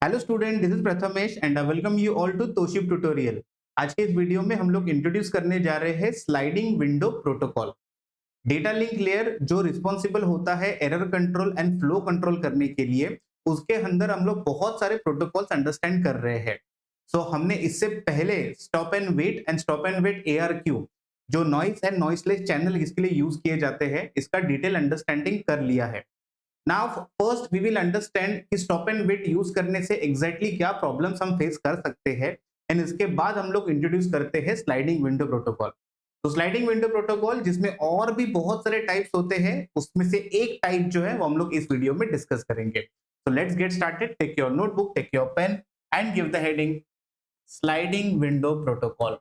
Hello student, this is Prathamesh and I welcome you all to तोशिब tutorial. आज के इस वीडियो में हम लोग इंट्रोड्यूस करने जा रहे हैं sliding window protocol. Data link layer जो रिस्पॉन्सिबल होता है error control and flow control करने के लिए, उसके अंदर हम लोग बहुत सारे प्रोटोकॉल्स अंडरस्टैंड कर रहे हैं। हमने इससे पहले स्टॉप एंड वेट ARQ, जो नॉइस एंड नॉइसलेस चैनल इसके लिए यूज किए जाते हैं, इसका डिटेल अंडरस्टैंडिंग कर लिया है। Now first we will understand कि स्टॉप एंड वेट यूज करने से एग्जैक्टली क्या प्रॉब्लम्स हम फेस कर सकते हैं, एंड इसके बाद हम लोग इंट्रोड्यूस करते हैं स्लाइडिंग विंडो प्रोटोकॉल। तो स्लाइडिंग विंडो प्रोटोकॉल जिसमें और भी बहुत सारे टाइप्स होते हैं, उसमें से एक टाइप जो है वो हम लोग इस वीडियो में डिस्कस करेंगे। So let's get started. Take your notebook, take your pen and give the heading sliding window protocol.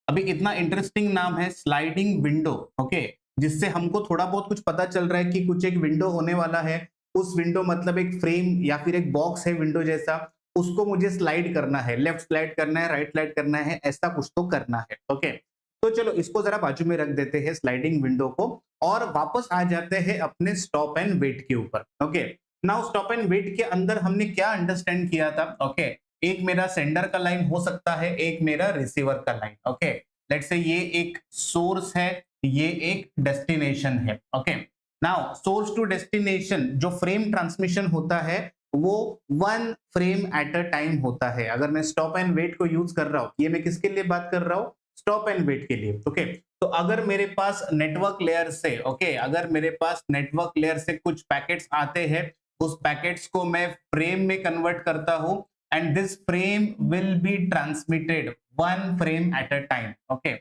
अभी इतना इंटरेस्टिंग नाम है स्लाइडिंग विंडो, ओके, जिससे हमको थोड़ा बहुत कुछ पता चल रहा है कि कुछ एक विंडो होने वाला है। उस विंडो मतलब एक फ्रेम या फिर एक बॉक्स है विंडो जैसा, उसको मुझे स्लाइड करना है, लेफ्ट स्लाइड करना है, राइट स्लाइड करना है, ऐसा कुछ तो करना है। ओके, तो चलो इसको जरा बाजू में रख देते हैं स्लाइडिंग विंडो को, और वापस आ जाते हैं अपने स्टॉप एंड वेट के ऊपर। Okay, now stop and wait के अंदर हमने क्या अंडरस्टैंड किया था? ओके, एक मेरा सेंडर का लाइन हो सकता है, एक मेरा रिसीवर का लाइन। ओके, लेट्स से ये एक सोर्स है, ये एक डेस्टिनेशन है। Okay, now source to destination जो फ्रेम ट्रांसमिशन होता है वो one frame at a time होता है। अगर मैं स्टॉप एंड वेट को यूज कर रहा हूं, ये मैं किसके लिए बात कर रहा हूं? स्टॉप एंड वेट के लिए। ओके, तो अगर मेरे पास नेटवर्क लेयर से, ओके, अगर मेरे पास नेटवर्क लेयर से कुछ पैकेट्स आते हैं, उस पैकेट्स को मैं फ्रेम में कन्वर्ट करता हूं, and this frame will be transmitted one frame at a time. Okay,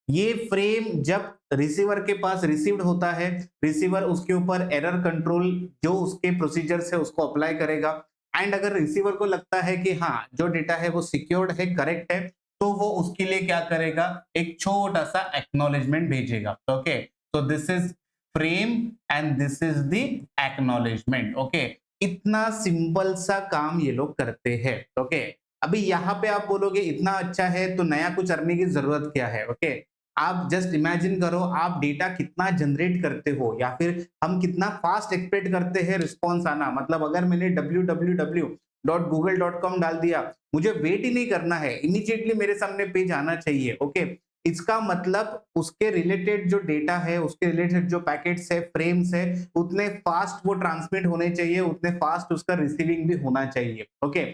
ये फ्रेम जब रिसीवर के पास रिसीव्ड होता है, रिसीवर उसके ऊपर एरर कंट्रोल जो उसके प्रोसीजर है उसको अप्लाई करेगा। एंड अगर रिसीवर को लगता है कि हाँ जो डेटा है वो सिक्योर्ड है, करेक्ट है, तो वो उसके लिए क्या करेगा? एक छोटा सा एक्नॉलेजमेंट भेजेगा। ओके, तो this is frame and this is the acknowledgement. Okay, इतना सिंपल सा काम ये लोग करते हैं। ओके, अभी यहाँ पे आप बोलोगे इतना अच्छा है तो नया कुछ करने की जरूरत क्या है? ओके, आप जस्ट इमेजिन करो आप डेटा कितना जनरेट करते हो, या फिर हम कितना फास्ट एक्सपेक्ट करते हैं रिस्पॉन्स आना। मतलब अगर मैंने www.google.com डाल दिया, मुझे वेट ही नहीं करना है, इमीडिएटली मेरे सामने पेज आना चाहिए। ओके, इसका मतलब उसके रिलेटेड जो डेटा है, उसके रिलेटेड जो पैकेट्स है, फ्रेम्स है, उतने फास्ट वो ट्रांसमिट होने चाहिए, उतने फास्ट उसका रिसीविंग भी होना चाहिए। ओके,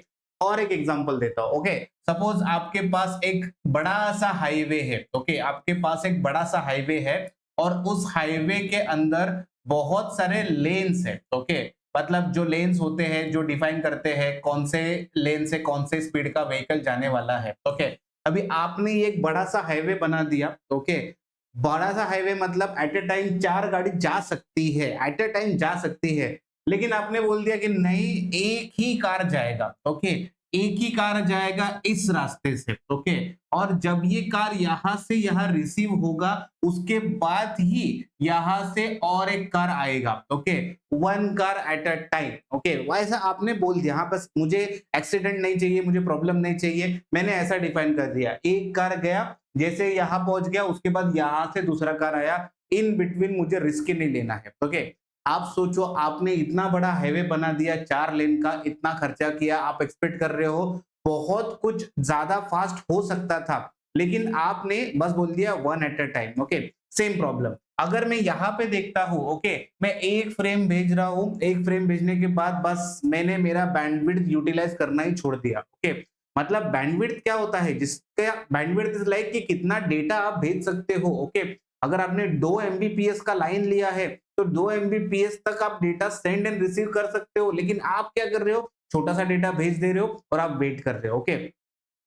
और एक एग्जांपल देता हूं। ओके, सपोज आपके पास एक बड़ा सा हाईवे है। ओके, आपके पास एक बड़ा सा हाईवे है और उस हाईवे के अंदर बहुत सारे लेन्स है। ओके, मतलब जो लेन्स होते हैं जो डिफाइन करते हैं कौन से लेन से कौन से स्पीड का व्हीकल जाने वाला है। ओके, अभी आपने ये एक बड़ा सा हाईवे बना दिया। ओके, बड़ा सा हाईवे मतलब एट ए टाइम 4 गाड़ी जा सकती है, एट ए टाइम जा सकती है। लेकिन आपने बोल दिया कि नहीं, एक ही कार जाएगा। ओके, एक ही कार जाएगा इस रास्ते से। ओके, और जब ये कार यहां से यहां रिसीव होगा, उसके बाद ही यहां से और एक कार आएगा। Okay, one car eight a time. Okay, वैसा आपने बोल दिया, हाँ बस मुझे एक्सीडेंट नहीं चाहिए, मुझे प्रॉब्लम नहीं चाहिए, मैंने ऐसा डिफाइन कर दिया। एक कार गया, जैसे यहां पहुंच गया, उसके बाद यहां से दूसरा कार आया, इन बिटवीन मुझे रिस्क ही नहीं लेना है। ओके, आप सोचो आपने इतना बड़ा हाईवे बना दिया, 4 लेन का, इतना खर्चा किया, आप एक्सपेक्ट कर रहे हो बहुत कुछ ज्यादा फास्ट हो सकता था, लेकिन आपने बस बोल दिया one eight a time. Okay, same problem अगर मैं यहाँ पे देखता हूँ। ओके, मैं एक फ्रेम भेज रहा हूँ, एक फ्रेम भेजने के बाद बस मैंने मेरा बैंडविड्थ यूटिलाइज करना ही छोड़ दिया। ओके, मतलब बैंडविड्थ क्या होता है? जिसका बैंडविड्थ इज लाइक कि कितना डेटा आप भेज सकते हो। ओके, अगर आपने 2 एमबीपीएस का लाइन लिया है तो 2 एमबीपीएस तक आप डेटा सेंड एंड रिसीव कर सकते हो, लेकिन आप क्या कर रहे हो? छोटा सा डेटा भेज दे रहे हो और आप वेट कर रहे हो। Okay,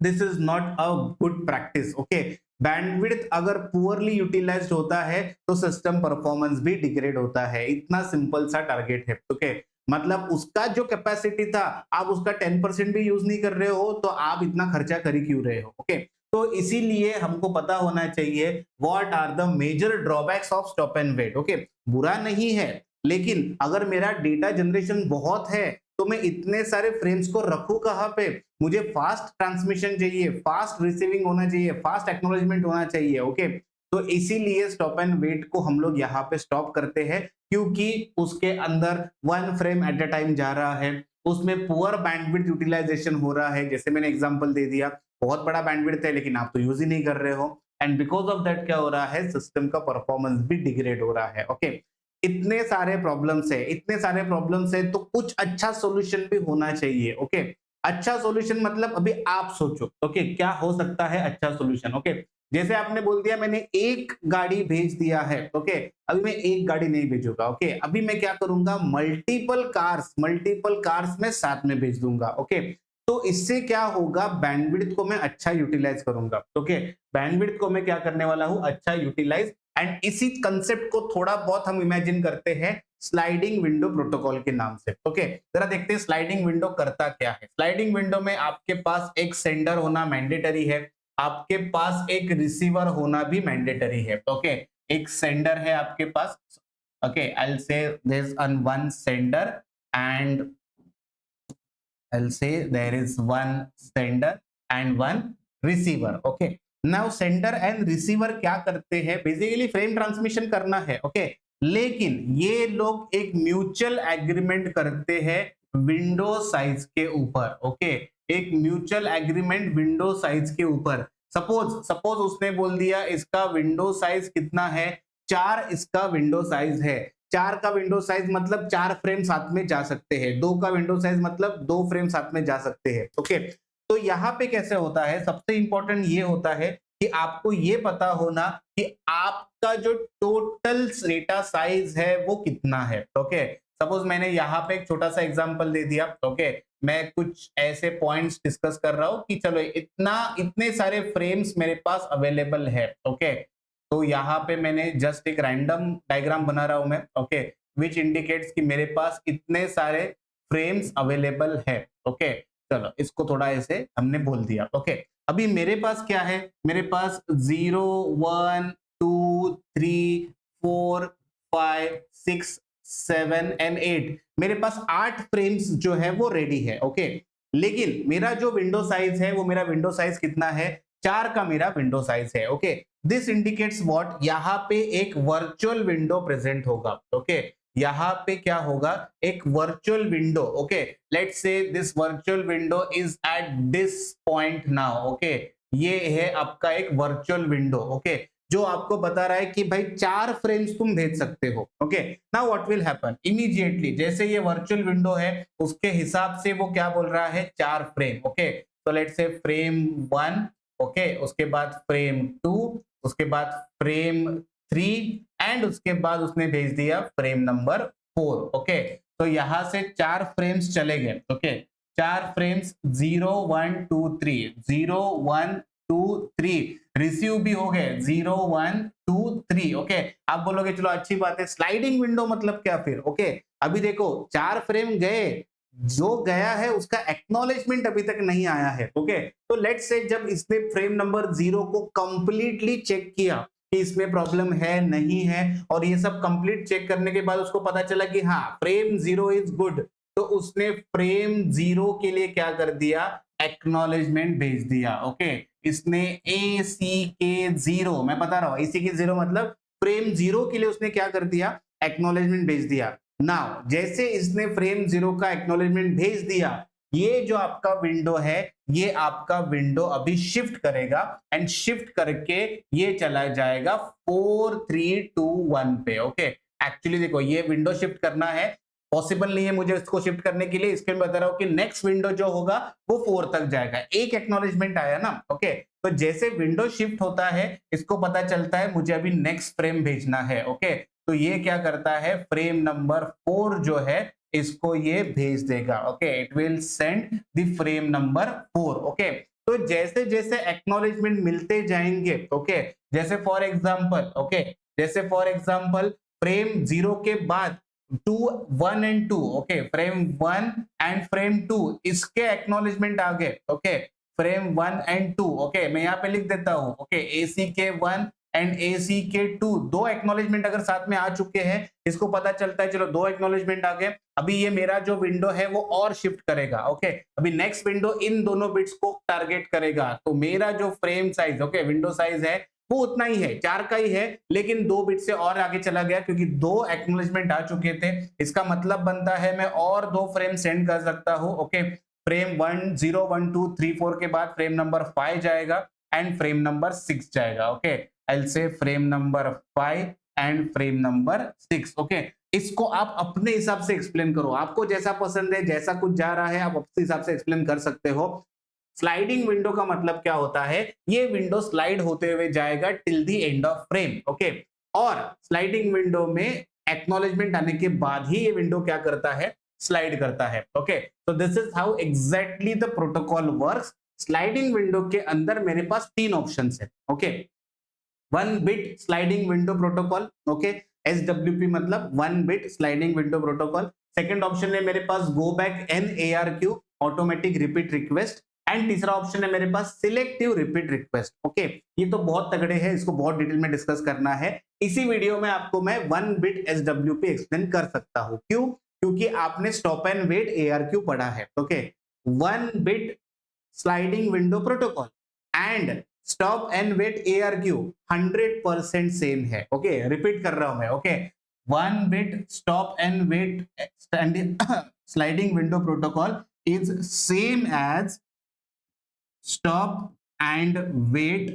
this is not a good practice. Okay, bandwidth अगर पुअरली यूटिलाइज्ड होता है तो सिस्टम परफॉर्मेंस भी डिग्रेड होता है। इतना सिंपल सा टारगेट है। ओके, मतलब उसका जो कैपेसिटी था, आप उसका 10% भी यूज नहीं कर रहे हो, तो आप इतना खर्चा कर ही क्यों रहे हो? ओके, तो इसीलिए हमको पता होना चाहिए what are the major drawbacks of stop and wait. Okay, बुरा नहीं है, लेकिन अगर मेरा डेटा जनरेशन बहुत है तो मैं इतने सारे फ्रेम्स को रखूं कहां पे? मुझे फास्ट ट्रांसमिशन चाहिए, फास्ट रिसीविंग होना चाहिए, फास्ट एक्नॉलेजमेंट होना चाहिए। ओके, तो इसीलिए स्टॉप एंड वेट को हम लोग यहाँ पे स्टॉप करते हैं, क्योंकि उसके अंदर 1 फ्रेम एट अ टाइम जा रहा है, उसमें पुअर बैंडविड्थ यूटिलाइजेशन हो रहा है। जैसे मैंने एग्जांपल दे दिया, बहुत बड़ा बैंडविड्थ है लेकिन आप तो यूज ही नहीं कर रहे हो, एंड बिकॉज ऑफ दैट क्या हो रहा है, सिस्टम का परफॉर्मेंस भी डिग्रेड हो रहा है। ओके, इतने सारे प्रॉब्लम्स है, इतने सारे प्रॉब्लम्स है, तो कुछ अच्छा सॉल्यूशन भी होना चाहिए। ओके, अच्छा सॉल्यूशन मतलब अभी आप सोचो, ओके, क्या हो सकता है अच्छा सॉल्यूशन। ओके, जैसे आपने बोल दिया मैंने एक गाड़ी भेज दिया है, ओके, अभी मैं एक गाड़ी नहीं भेजूंगा। ओके, अभी मैं क्या करूंगा, मल्टीपल कार्स में साथ में भेज दूंगा। ओके, तो इससे क्या होगा, बैंडविड्थ को मैं अच्छा यूटिलाइज करूंगा। ओके, बैंडविड्थ को मैं क्या करने वाला हूं, अच्छा यूटिलाइज। एंड इसी कंसेप्ट को थोड़ा बहुत हम इमेजिन करते हैं स्लाइडिंग विंडो प्रोटोकॉल के नाम से। ओके, जरा देखते हैं स्लाइडिंग विंडो करता क्या है। स्लाइडिंग विंडो में आपके पास एक सेंडर होना मैंडेटरी है, आपके पास एक रिसीवर होना भी मैंडेटरी है। ओके, एक सेंडर है आपके पास। Okay, I'll say there's one sender and I'll say there is one sender and one receiver. Okay. Now sender and receiver क्या करते हैं, बेसिकली फ्रेम ट्रांसमिशन करना है। ओके, लेकिन ये लोग एक म्यूचुअल एग्रीमेंट करते हैं विंडो साइज के ऊपर। ओके, एक म्यूचुअल एग्रीमेंट विंडो साइज के ऊपर। सपोज उसने बोल दिया इसका विंडो साइज कितना है, 4 इसका विंडो साइज है। 4 का विंडो साइज मतलब 4 फ्रेम साथ में जा सकते हैं, 2 का विंडो साइज मतलब 2 फ्रेम साथ में जा सकते हैं। ओके, तो यहाँ पे कैसे होता है, सबसे इंपॉर्टेंट ये होता है कि आपको ये पता होना कि आपका जो टोटल डेटा साइज है वो कितना है। ओके, सपोज मैंने यहाँ पे एक छोटा सा एग्जांपल दे दिया। ओके, मैं कुछ ऐसे पॉइंट्स डिस्कस कर रहा हूँ कि चलो इतने सारे फ्रेम्स मेरे पास अवेलेबल है। ओके, तो यहाँ पे मैंने जस्ट एक रैंडम डायग्राम बना रहा हूं मैं। ओके, विच इंडिकेट्स कि मेरे पास इतने सारे फ्रेम्स अवेलेबल है। ओके, चलो इसको थोड़ा ऐसे हमने बोल दिया। ओके, अभी मेरे पास क्या है, मेरे पास 0 1 2 3 4 5 6 7 एंड 8, मेरे पास 8 फ्रेम्स जो है वो रेडी है। ओके, लेकिन मेरा जो विंडो साइज है वो मेरा विंडो साइज कितना है, 4 का मेरा विंडो साइज है। ओके, दिस इंडिकेट्स व्हाट, यहाँ पे एक वर्चुअल विंडो प्रेजेंट होगा। ओके, यहाँ पे क्या होगा, एक virtual window. Okay, let's say this virtual window is at this point now. Okay, ये है आपका एक वर्चुअल विंडो। ओके, जो आपको बता रहा है कि भाई 4 फ्रेम्स तुम भेज सकते हो। Okay, now what will happen, immediately जैसे ये वर्चुअल विंडो है उसके हिसाब से वो क्या बोल रहा है, 4 फ्रेम। ओके, तो लेट्स से फ्रेम 1, ओके, उसके बाद फ्रेम 2, उसके बाद फ्रेम 3 एंड उसके बाद उसने भेज दिया फ्रेम नंबर 4। ओके, तो यहां से 4 फ्रेम्स चले गए। ओके, 4 फ्रेम्स 0 1 2 3 0 1 2 3 रिसीव भी हो गए 0 1 2 3। ओके, आप बोलोगे चलो अच्छी बात है, स्लाइडिंग विंडो मतलब क्या फिर। ओके, अभी देखो 4 फ्रेम गए, जो गया है उसका एक्नॉलेजमेंट अभी तक नहीं आया है। ओके, तो लेट्स से जब इसने फ्रेम नंबर 0 को कंप्लीटली चेक किया कि इसमें प्रॉब्लम है नहीं है, और ये सब कंप्लीट चेक करने के बाद उसको पता चला कि हाँ फ्रेम 0 इज गुड, तो उसने फ्रेम 0 के लिए क्या कर दिया, एक्नॉलेजमेंट भेज दिया। ओके, इसने ए सी के 0, मैं बता रहा हूं ए सी के 0 मतलब फ्रेम 0 के लिए उसने क्या कर दिया, एक्नॉलेजमेंट भेज दिया। नाउ जैसे इसने फ्रेम 0 का एक्नॉलेजमेंट भेज दिया, ये जो आपका विंडो है ये आपका विंडो अभी शिफ्ट करेगा, एंड शिफ्ट करके ये चला जाएगा 4 3 2 1 पे। ओके, एक्चुअली देखो ये विंडो शिफ्ट करना है, पॉसिबल नहीं है मुझे इसको शिफ्ट करने के लिए, इसके मैं बता रहा हूं कि नेक्स्ट विंडो जो होगा वो 4 तक जाएगा। एक एक्नॉलेजमेंट आया ना। ओके, तो जैसे विंडो शिफ्ट होता है इसको पता चलता है मुझे अभी नेक्स्ट फ्रेम भेजना है। ओके, तो ये क्या करता है, फ्रेम नंबर 4 जो है इसको ये भेज देगा। Okay, it will send the frame number 4। Okay, तो जैसे जैसे एक्नॉलेजमेंट मिलते जाएंगे, ओके, जैसे फॉर एग्जांपल, ओके, जैसे फॉर एग्जांपल फ्रेम 0 के बाद 2 1 and 2, okay, frame 1 and frame 2 इसके एक्नॉलेजमेंट आ गए। ओके, फ्रेम 1 एंड 2, ओके, मैं यहाँ पे लिख देता हूं। ओके, एसी के 1 एंड एसी के 2, 2 एक्नॉलेजमेंट अगर साथ में आ चुके हैं, इसको पता चलता है चलो 2 एक्नॉलेजमेंट आ गए, अभी ये मेरा जो विंडो है वो और शिफ्ट करेगा। ओके, अभी नेक्स्ट विंडो इन दोनों बिट्स को टारगेट करेगा, तो मेरा जो frame size, okay, window size है वो उतना ही है, 4 का ही है, लेकिन 2 बिट से और आगे चला गया क्योंकि 2 एक्नॉलेजमेंट आ चुके थे। इसका मतलब बनता है मैं और 2 फ्रेम सेंड कर सकता हूं। ओके, फ्रेम 1 0 1 2 3 4 के बाद फ्रेम नंबर 5 जाएगा एंड फ्रेम नंबर 6 जाएगा। ओके, आई से frame number 5 and frame number 6। Okay, इसको आप अपने हिसाब से एक्सप्लेन करो, आपको जैसा पसंद है, जैसा कुछ जा रहा है आप अपने हिसाब से एक्सप्लेन कर सकते हो। स्लाइडिंग विंडो का मतलब क्या होता है, ये विंडो स्लाइड होते हुए जाएगा till the end of frame. Okay, और स्लाइडिंग विंडो में एक्नॉलेजमेंट आने के बाद ही ये विंडो क्या करता है, स्लाइड करता है। ओके, तो this is how exactly the protocol works. Sliding window के अंदर मेरे पास 3 ऑप्शंस है। Okay, 1 bit sliding window protocol. Okay, SWP मतलब 1 bit sliding window protocol. Second option है मेरे पास go back NARQ automatic repeat request, and तीसरा ऑप्शन है मेरे पास सिलेक्टिव रिपीट रिक्वेस्ट। ओके, ये तो बहुत तगड़े हैं, इसको बहुत डिटेल में डिस्कस करना है। इसी वीडियो में आपको मैं 1 बिट SWP एक्सप्लेन कर सकता हूं। क्यों? क्योंकि आपने स्टॉप एंड वेट ARQ पढ़ा है। Okay, 1 bit sliding window protocol and stop and wait ARQ 100% same है। ओके, रिपीट कर रहा हूं मैं। Okay, 1 bit stop and wait sliding window protocol is same as stop and wait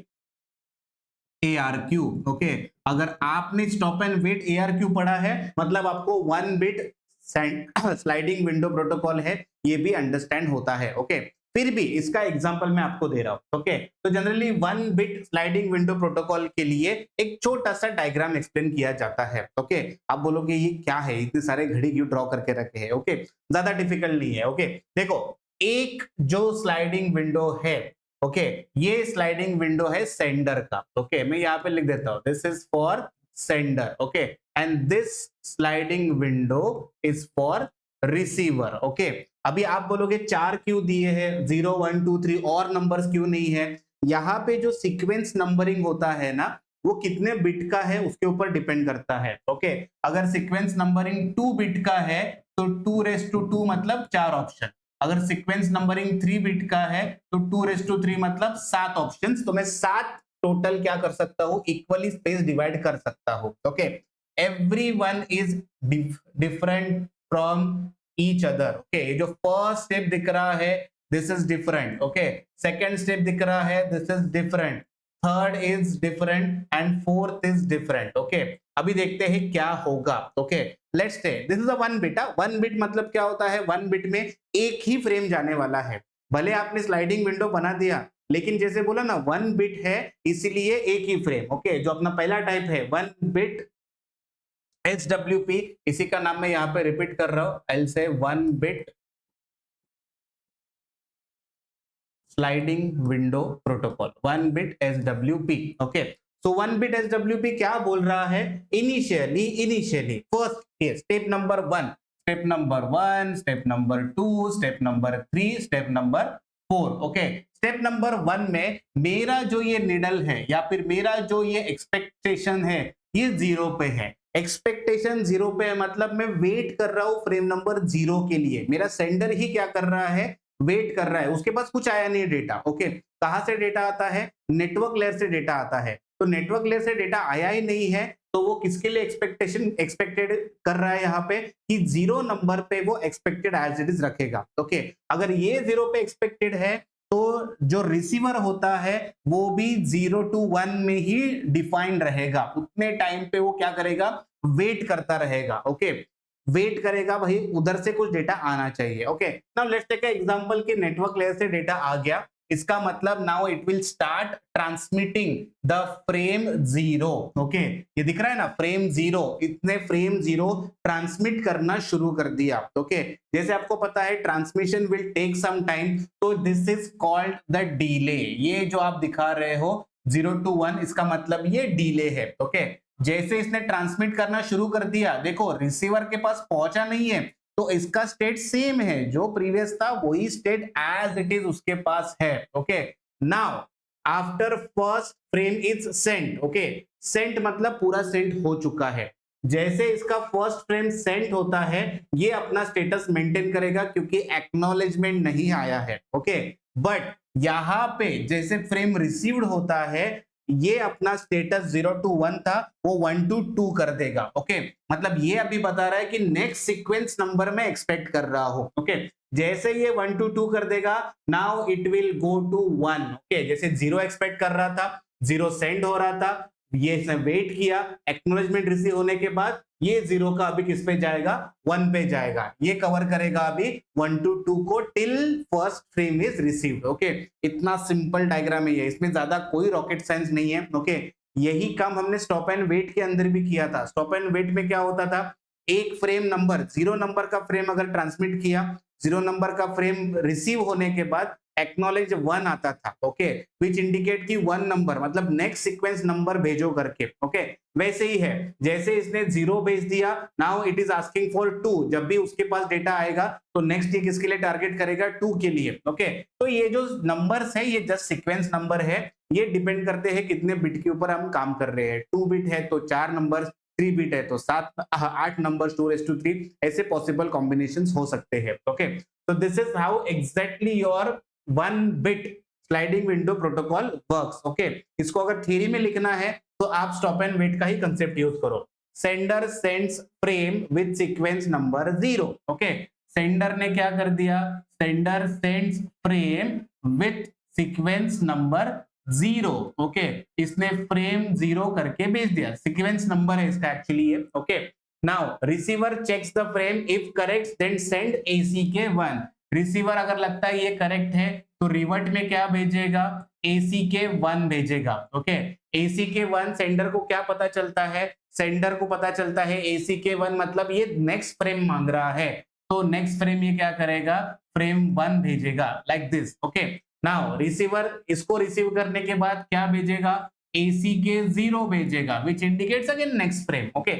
ARQ। Okay, अगर आपने stop and wait ARQ पढ़ा है मतलब आपको 1 बिट स्लाइडिंग विंडो प्रोटोकॉल है ये भी अंडरस्टैंड होता है। ओके, फिर भी इसका एग्जांपल मैं आपको दे रहा हूं। ओके, तो generally 1 bit sliding window protocol के लिए एक छोटा सा डायग्राम एक्सप्लेन किया जाता है। ओके, आप बोलोगे ये क्या है, इतने सारे घड़ी क्यों ड्रॉ करके रखे हैं। ओके, ज्यादा डिफिकल्ट नहीं है। ओके, देखो एक जो स्लाइडिंग विंडो है, ओके, ये स्लाइडिंग विंडो है सेंडर का। ओके, मैं यहाँ पे लिख देता हूं this is for sender. Okay, and this sliding window is for receiver. Okay, अभी आप बोलोगे 4 क्यों दिए हैं, 0 1 2 3 और नंबर्स क्यों नहीं है? यहाँ पे जो सीक्वेंस नंबरिंग होता है ना, वो कितने बिट का है उसके ऊपर डिपेंड करता है। ओके, अगर सीक्वेंस नंबरिंग 2 बिट का है तो 2 मतलब 4 ऑप्शन। अगर सीक्वेंस नंबरिंग 3 बिट का है तो 2 मतलब 7 ऑप्शंस। तो मैं 7 टोटल क्या कर सकता हूं, इक्वली स्पेस डिवाइड कर सकता हूं। Okay, everyone is different from each other. Okay, ये जो फर्स्ट स्टेप दिख रहा है this is different. Okay, second step दिख रहा है this is different, third is different and fourth is different. Okay, अभी देखते हैं क्या होगा। Okay, let's say this is a 1 bit. 1 bit मतलब क्या होता है, 1 बिट में एक ही फ्रेम जाने वाला है। भले आपने स्लाइडिंग विंडो बना दिया लेकिन जैसे बोला ना 1 बिट है इसीलिए एक ही फ्रेम। ओके, जो अपना पहला टाइप है 1 बिट SWP, इसी का नाम मैं यहाँ पे रिपीट कर रहा हूं, I'll say 1 bit sliding window protocol, 1 bit SWP। Okay, so 1 bit SWP क्या बोल रहा है, initially first step number 1, step number 1, step number 2, step number 3, step number 4। Okay, step number 1 में मेरा जो ये निडल है या फिर मेरा जो ये एक्सपेक्टेशन है ये 0 पे है। एक्सपेक्टेशन 0 पे है मतलब मैं वेट कर रहा हूं फ्रेम नंबर 0 के लिए। मेरा सेंडर ही क्या कर रहा है, वेट कर रहा है, उसके पास कुछ आया नहीं डेटा। ओके, कहां से डेटा आता है, नेटवर्क लेयर से डेटा आता है। तो नेटवर्क लेयर से डेटा आया ही नहीं है तो वो किसके लिए एक्सपेक्टेड कर रहा है यहाँ पे कि 0 नंबर पे वो एक्सपेक्टेड एज इट इज रखेगा। ओके, अगर ये 0 पे एक्सपेक्टेड है तो जो रिसीवर होता है वो भी 0 to 1 में ही डिफाइंड रहेगा। उतने टाइम पे वो क्या करेगा, वेट करता रहेगा। ओके, वेट करेगा, भाई उधर से कुछ डेटा आना चाहिए। Okay, now let's take a example कि नेटवर्क लेयर से डेटा आ गया, इसका मतलब now it will start transmitting the frame 0। Okay, ये दिख रहा है ना फ्रेम 0, इतने फ्रेम 0 ट्रांसमिट करना शुरू कर दिया। ओके, जैसे आपको पता है transmission will take some time, तो this is called the delay. ये जो आप दिखा रहे हो 0 to 1 इसका मतलब ये डिले है। ओके, जैसे इसने ट्रांसमिट करना शुरू कर दिया, देखो रिसीवर के पास पहुंचा नहीं है तो इसका स्टेट सेम है, जो प्रीवियस था वही स्टेट एज इट इज उसके पास है। Okay, now after first frame is sent. Okay, sent मतलब पूरा सेंट हो चुका है। जैसे इसका फर्स्ट फ्रेम सेंट होता है ये अपना स्टेटस मेंटेन करेगा क्योंकि एक्नॉलेजमेंट नहीं आया है। ओके, बट यहां पे जैसे फ्रेम रिसीव्ड होता है ये अपना स्टेटस 0 to 1 था, वो 1 to 2 कर देगा। ओके, मतलब ये अभी बता रहा है कि नेक्स्ट सीक्वेंस नंबर में एक्सपेक्ट कर रहा हूं। ओके, जैसे ये 1 to 2 कर देगा, now it will go to 1। Okay, जैसे 0 एक्सपेक्ट कर रहा था, 0 सेंड हो रहा था, ये इसने वेट किया, एक्नॉलेजमेंट रिसीव होने के बाद ये 0 का अभी किस पे जाएगा, 1 पे जाएगा। ये कवर करेगा अभी 1 to 2 को till first frame is received. Okay, इतना सिंपल डायग्राम है ये, इसमें ज्यादा कोई रॉकेट साइंस नहीं है। ओके, यही काम हमने स्टॉप एंड वेट के अंदर भी किया था। स्टॉप एंड वेट में क्या होता था, एक फ्रेम नंबर 0 नंबर का फ्रेम अगर ट्रांसमिट किया, 0 नंबर का फ्रेम रिसीव होने के बाद एक्नॉलेज 1 आता था। ओके, विच इंडिकेट की 1 नंबर मतलब नेक्स्ट सीक्वेंस नंबर भेजो करके। ओके, वैसे ही है, जैसे इसने 0 भेज दिया, now it is asking for 2। जब भी उसके पास डेटा आएगा तो नेक्स्ट ये किसके लिए टारगेट करेगा, 2 के लिए। ओके, तो ये जो नंबर्स है ये जस्ट सीक्वेंस नंबर है, ये डिपेंड करते हैं कितने बिट के ऊपर हम काम कर रहे हैं। 2 बिट है तो 4 नंबर, 3 बिट है तो 8 नंबर 2:3, ऐसे पॉसिबल कॉम्बिनेशंस हो सकते हैं। ओके, तो this is how exactly your 1 bit sliding window protocol works. Okay, इसको अगर थ्योरी में लिखना है तो आप स्टॉप एंड वेट का ही कंसेप्ट यूज करो। Sender sends frame with sequence number 0। Okay, sender ने क्या कर दिया, sender sends frame with sequence number 0। Okay, इसने फ्रेम 0 करके भेज दिया, सीक्वेंस नंबर है इसका एक्चुअली ये। Okay, now receiver checks the frame, if correct then send ACK 1। Receiver अगर लगता है ये करेक्ट है तो रिवर्ट में क्या भेजेगा, ACK 1 भेजेगा। ओके, ACK 1 सेंडर को क्या पता चलता है, सेंडर को पता चलता है ACK 1 मतलब ये नेक्स्ट फ्रेम मांग रहा है, तो नेक्स्ट फ्रेम ये क्या करेगा, फ्रेम 1 भेजेगा, like this. Okay, now receiver इसको रिसीव करने के बाद क्या भेजेगा, ACK 0 भेजेगा, which indicates again next frame. Okay,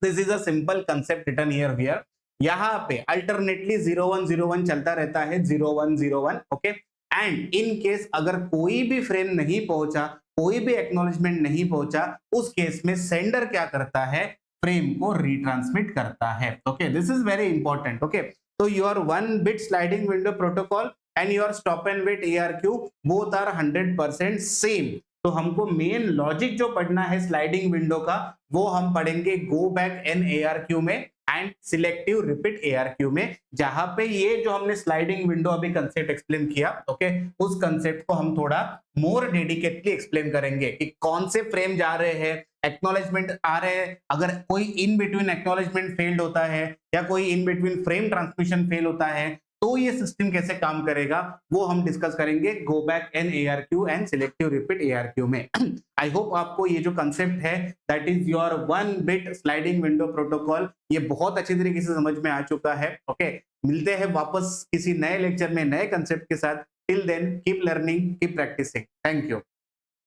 this is a simple concept written here. यहाँ पे अल्टरनेटली 0101 चलता रहता है, 0101। ओके, एंड इन केस अगर कोई भी फ्रेम नहीं पहुंचा, कोई भी एक्नॉलेजमेंट नहीं पहुंचा, उस केस में सेंडर क्या करता है, फ्रेम को रिट्रांसमिट करता है। Okay, this is very important. Okay, तो your 1 bit sliding window protocol and your stop and wait ARQ both are 100% same. तो हमको मेन लॉजिक जो पढ़ना है स्लाइडिंग विंडो का, वो हम पढ़ेंगे गो बैक एन ARQ में एंड सिलेक्टिव रिपीट ARQ में, जहां पे ये जो हमने स्लाइडिंग विंडो अभी कंसेप्ट एक्सप्लेन किया, ओके, उस कंसेप्ट को हम थोड़ा मोर डेडिकेटली एक्सप्लेन करेंगे कि कौन से फ्रेम जा रहे हैं, एक्नॉलेजमेंट आ रहे हैं, अगर कोई इन बिटवीन एक्नॉलेजमेंट फेल्ड होता है या कोई in between frame transmission fail होता है, तो ये सिस्टम कैसे काम करेगा, वो हम डिस्कस करेंगे go back N ARQ and selective repeat ARQ में। आई होप आपको ये जो कंसेप्ट है that is your 1 bit sliding window protocol, ये बहुत अच्छी तरीके से समझ में आ चुका है। ओके, मिलते हैं वापस किसी नए लेक्चर में नए कंसेप्ट के साथ। Till then keep learning, keep practising. Thank you.